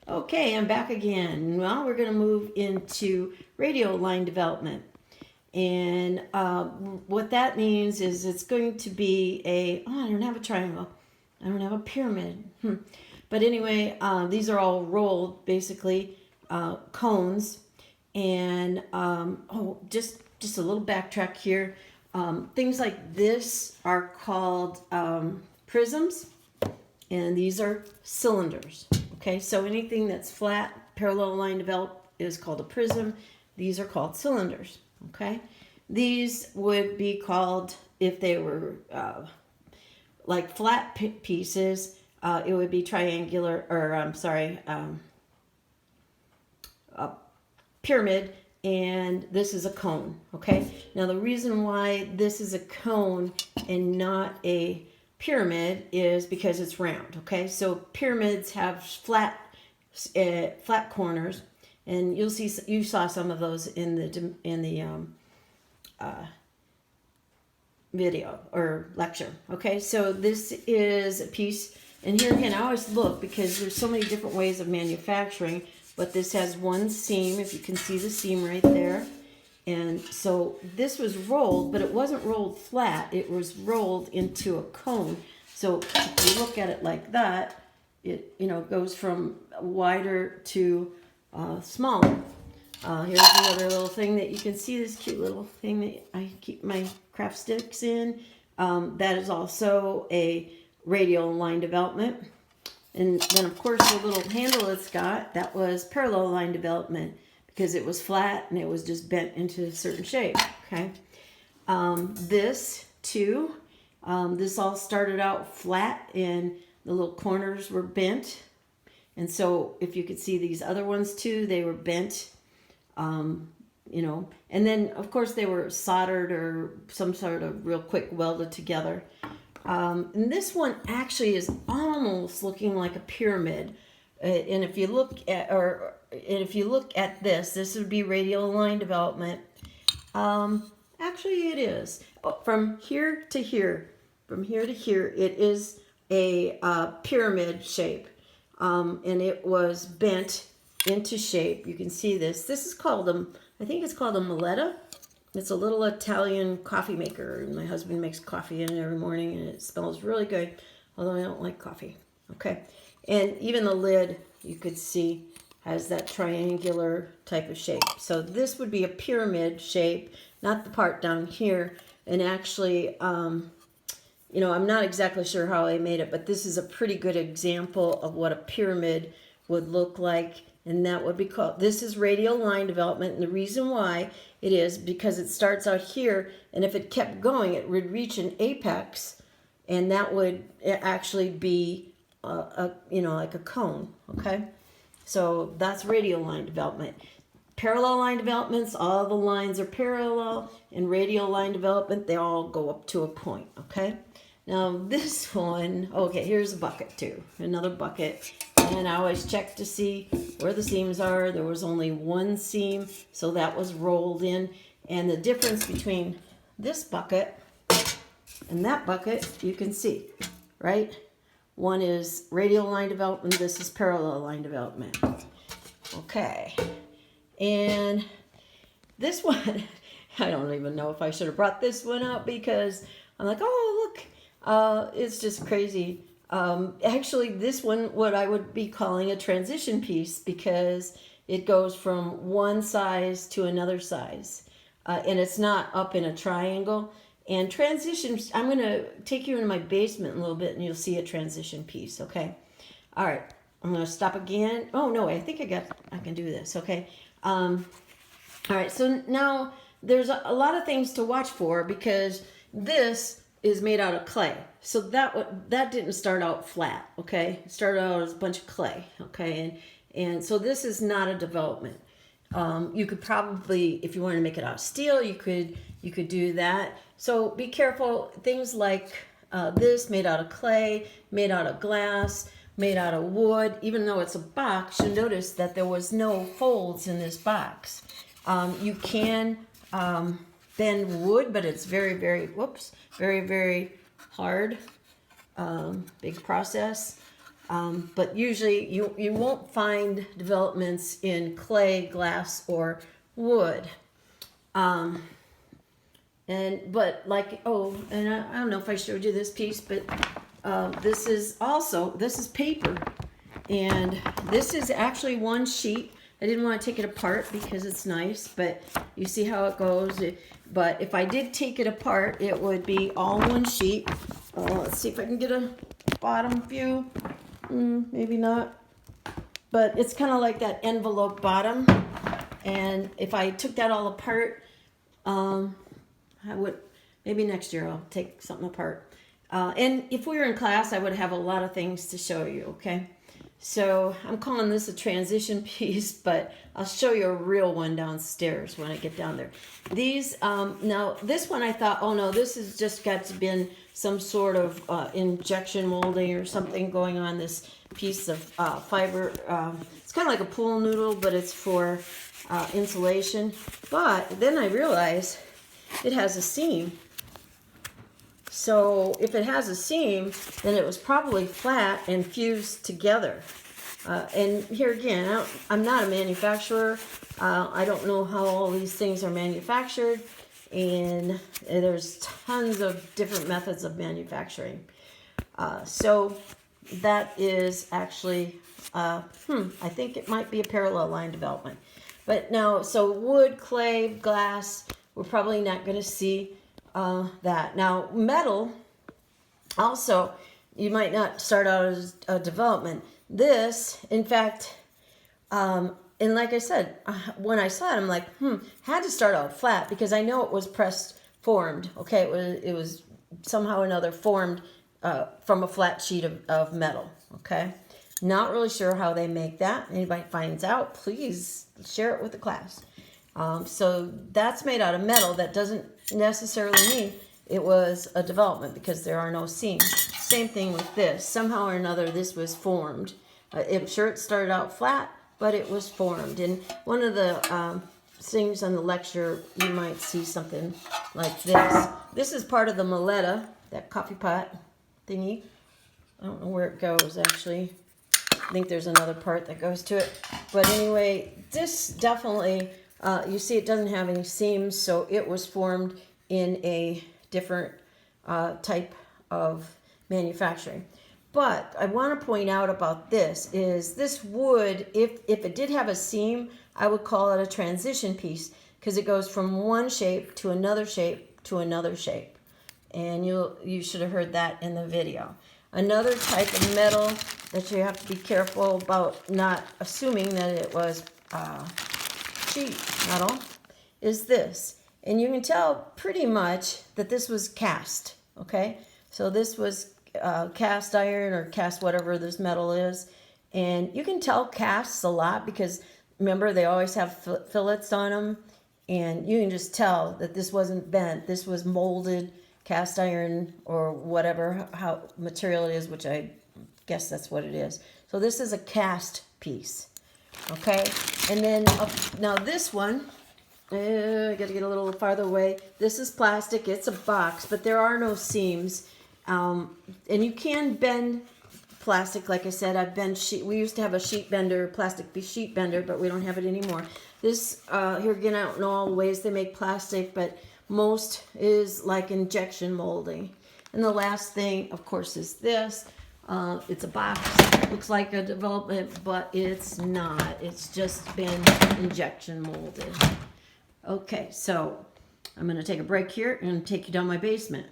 Okay, I'm back again. Well, we're going to move into radial line development. And what that means is it's going to be I don't have a triangle. I don't have a pyramid. But anyway, these are all rolled, basically, cones. And, just a little backtrack here. Things like this are called prisms, and these are cylinders. Okay, so anything that's flat, parallel line developed is called a prism. These are called cylinders. Okay, these would be called, if they were like flat pieces, it would be triangular, or a pyramid, and this is a cone. Okay, now the reason why this is a cone and not a pyramid is because it's round. Okay, so pyramids have flat corners, and you saw some of those in the video or lecture. Okay, so this is a piece, and here again I always look because there's so many different ways of manufacturing, but this has one seam, if you can see the seam right there. And so this was rolled, but it wasn't rolled flat, it was rolled into a cone. So if you look at it like that, it goes from wider to smaller. Here's another little thing that you can see, this cute little thing that I keep my craft sticks in. That is also a radial line development. And then of course the little handle it's got, that was parallel line development, because it was flat and it was just bent into a certain shape. Okay, this too, this all started out flat and the little corners were bent, and so if you could see these other ones too, they were bent, and then of course they were soldered or some sort of real quick welded together. And this one actually is almost looking like a pyramid, and if you look at this would be radial line development. Actually, it is from here to here, it is a pyramid shape, and it was bent into shape. You can see this. This is called I think it's called a Maletta. It's a little Italian coffee maker, and my husband makes coffee in it every morning, and it smells really good, although I don't like coffee. Okay, and even the lid, you could see, has that triangular type of shape. So this would be a pyramid shape, not the part down here. And actually, I'm not exactly sure how I made it, but this is a pretty good example of what a pyramid would look like. And that would be called, this is radial line development. And the reason why it is because it starts out here, and if it kept going, it would reach an apex, and that would actually be like a cone. Okay, so that's radial line development. Parallel line developments, all the lines are parallel, and radial line development, they all go up to a point. Okay, now this one, okay, here's a bucket too, another bucket. And I always check to see where the seams are. There was only one seam, so that was rolled in. And the difference between this bucket and that bucket, you can see, right? One is radial line development, this is parallel line development. Okay, and this one, I don't even know if I should have brought this one up, because I'm like, oh, look, it's just crazy. Actually, this one, what I would be calling a transition piece, because it goes from one size to another size, and it's not up in a triangle. And transitions, I'm going to take you into my basement a little bit, and you'll see a transition piece. Okay, all right, I'm going to stop again. Oh no, I think I can do this. Okay, all right, so now there's a lot of things to watch for, because this is made out of clay. So that didn't start out flat. Okay, it started out as a bunch of clay. Okay, and so this is not a development. You could probably, if you wanted to make it out of steel, you could do that. So be careful. Things like this, made out of clay, made out of glass, made out of wood. Even though it's a box, you notice that there was no folds in this box. You can bend wood, but it's very, very hard. Big process. But usually you won't find developments in clay, glass, or wood. But like, and I don't know if I showed you this piece, but this is paper. And this is actually one sheet. I didn't want to take it apart because it's nice, but you see how it goes. But if I did take it apart, it would be all one sheet. Let's see if I can get a bottom view. Maybe not. But it's kind of like that envelope bottom. And if I took that all apart, I would, maybe next year I'll take something apart. And if we were in class, I would have a lot of things to show you, okay? So I'm calling this a transition piece, but I'll show you a real one downstairs when I get down there. These, now this one I thought, oh no, this has just got to been some sort of injection molding or something going on, this piece of fiber. It's kind of like a pool noodle, but it's for insulation. But then I realized it has a seam. So if it has a seam, then it was probably flat and fused together. And here again, I'm not a manufacturer. I don't know how all these things are manufactured. And there's tons of different methods of manufacturing. So that is actually, I think it might be a parallel line development. But now, so wood, clay, glass, we're probably not going to see that. Now, metal, also, you might not start out as a development. This, in fact, and like I said, when I saw it, I'm like, had to start out flat because I know it was pressed formed. Okay, it was somehow or another formed from a flat sheet of metal. Okay, not really sure how they make that. Anybody finds out, please share it with the class. So that's made out of metal. That doesn't necessarily mean it was a development because there are no seams. Same thing with this. Somehow or another, this was formed. I'm sure it started out flat, but it was formed. And one of the things on the lecture, you might see something like this. This is part of the Maletta, that coffee pot thingy. I don't know where it goes, actually. I think there's another part that goes to it. But anyway, this definitely, you see it doesn't have any seams, so it was formed in a different type of manufacturing. But I want to point out about this is this wood, if it did have a seam, I would call it a transition piece because it goes from one shape to another shape to another shape. And you should have heard that in the video. Another type of metal that you have to be careful about not assuming that it was sheet metal is this. And you can tell pretty much that this was cast, okay? So this was cast iron or cast whatever this metal is. And you can tell casts a lot because, remember, they always have fillets on them. And you can just tell that this wasn't bent. This was molded cast iron or whatever how material it is, which I guess that's what it is. So this is a cast piece, okay? And then now this one, I got to get a little farther away. This is plastic. It's a box, but there are no seams. And you can bend plastic. Like I said, I've bent sheet. We used to have a sheet bender, plastic sheet bender, but we don't have it anymore. This, here again, I don't know all the ways they make plastic, but most is like injection molding. And the last thing, of course, is this. It's a box. Looks like a development, but it's not. It's just been injection molded. Okay, so I'm going to take a break here and take you down my basement.